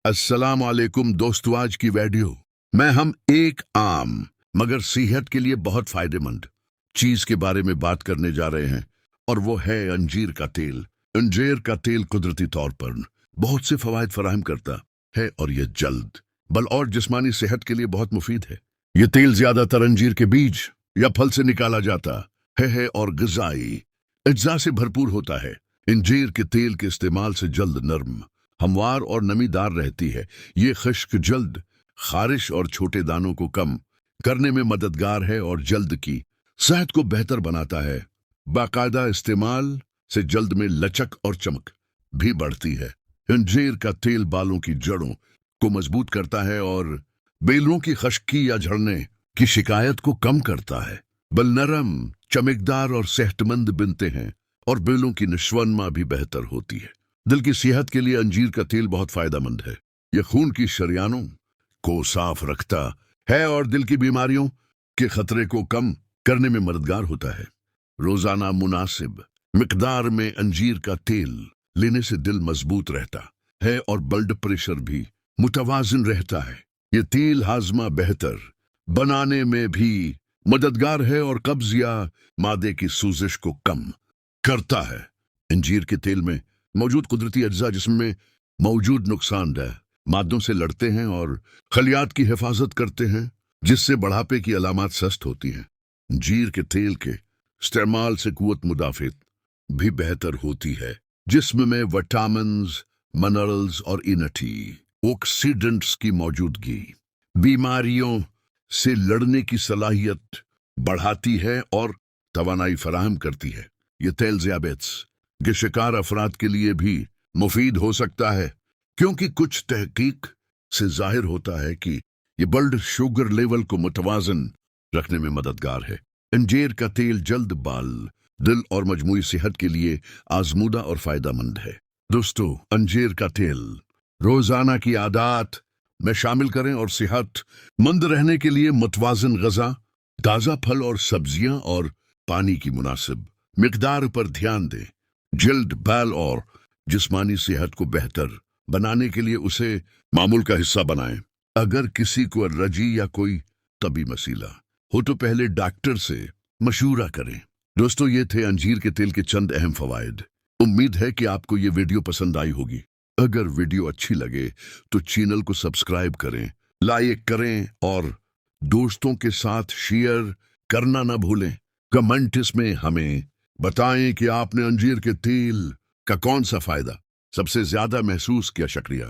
अस्सलाम वालेकुम दोस्तों, आज की वीडियो में हम एक आम मगर सेहत के लिए बहुत फायदेमंद चीज के बारे में बात करने जा रहे हैं, और वो है अंजीर का तेल। अंजीर का तेल कुदरती तौर पर बहुत से फवायद फराहम करता है और यह जल्द बल और जिस्मानी सेहत के लिए बहुत मुफीद है। यह तेल ज्यादातर अंजीर के बीज या फल से निकाला जाता है और ग़िज़ाई अज्जा से भरपूर होता है। अंजीर के तेल के इस्तेमाल से जल्द नर्म, हमवार और नमीदार रहती है। ये खुश्क जल्द, खारिश और छोटे दानों को कम करने में मददगार है और जल्द की सेहत को बेहतर बनाता है। बाकायदा इस्तेमाल से जल्द में लचक और चमक भी बढ़ती है। अंजीर का तेल बालों की जड़ों को मजबूत करता है और बेलों की खश्की या झड़ने की शिकायत को कम करता है। बल नरम, चमकदार और सेहतमंद बनते हैं और बेलों की नशोनमा भी बेहतर होती है। दिल की सेहत के लिए अंजीर का तेल बहुत फायदेमंद है। यह खून की शरियानों को साफ रखता है और दिल की बीमारियों के खतरे को कम करने में मददगार होता है। रोजाना मुनासिब मिकदार में अंजीर का तेल लेने से दिल मजबूत रहता है और ब्लड प्रेशर भी मुतवाजिन रहता है। यह तेल हाजमा बेहतर बनाने में भी मददगार है और कब्ज या मादे की सूजिश को कम करता है। अंजीर के तेल में मौजूद कुदरती अज्जा जिसमें मौजूद नुकसानदेह मादों से लड़ते हैं और खलियात की हिफाजत करते हैं, जिससे बढ़ापे की अलामत सस्त होती हैं। अंजीर के तेल के इस्तेमाल से कुव्वत मुदाफ़त भी बेहतर होती है। जिस्म में विटामिन्स, मिनरल्स और एंटी ऑक्सीडेंट्स की मौजूदगी बीमारियों से लड़ने की सलाहियत बढ़ाती है और तवानाई फराहम करती है। यह तेल ज़ियाबेट्स के शिकार अफराद के लिए भी मुफीद हो सकता है, क्योंकि कुछ तहकीक से जाहिर होता है कि यह ब्लड शुगर लेवल को मुतवाजन रखने में मददगार है। अंजीर का तेल जल्द बाल, दिल और मजमूई सेहत के लिए आजमूदा और फायदेमंद है। दोस्तों, अंजीर का तेल रोजाना की आदत में शामिल करें और सेहतमंद रहने के लिए मुतवाजन ग़िज़ा, ताज़ा फल और सब्जियां और पानी की मुनासिब मिकदार पर ध्यान दें। जल्द, बाल और जिस्मानी सेहत को बेहतर बनाने के लिए उसे मामूल का हिस्सा बनाएं। अगर किसी को एलर्जी या कोई तबी मसीला हो तो पहले डॉक्टर से मशूरा करें। दोस्तों, ये थे अंजीर के तेल के चंद अहम फवायद। उम्मीद है कि आपको ये वीडियो पसंद आई होगी। अगर वीडियो अच्छी लगे तो चैनल को सब्सक्राइब करें, लाइक करें और दोस्तों के साथ शेयर करना ना भूलें। कमेंट्स में हमें बताएं कि आपने अंजीर के तेल का कौन सा फायदा सबसे ज्यादा महसूस किया। शुक्रिया।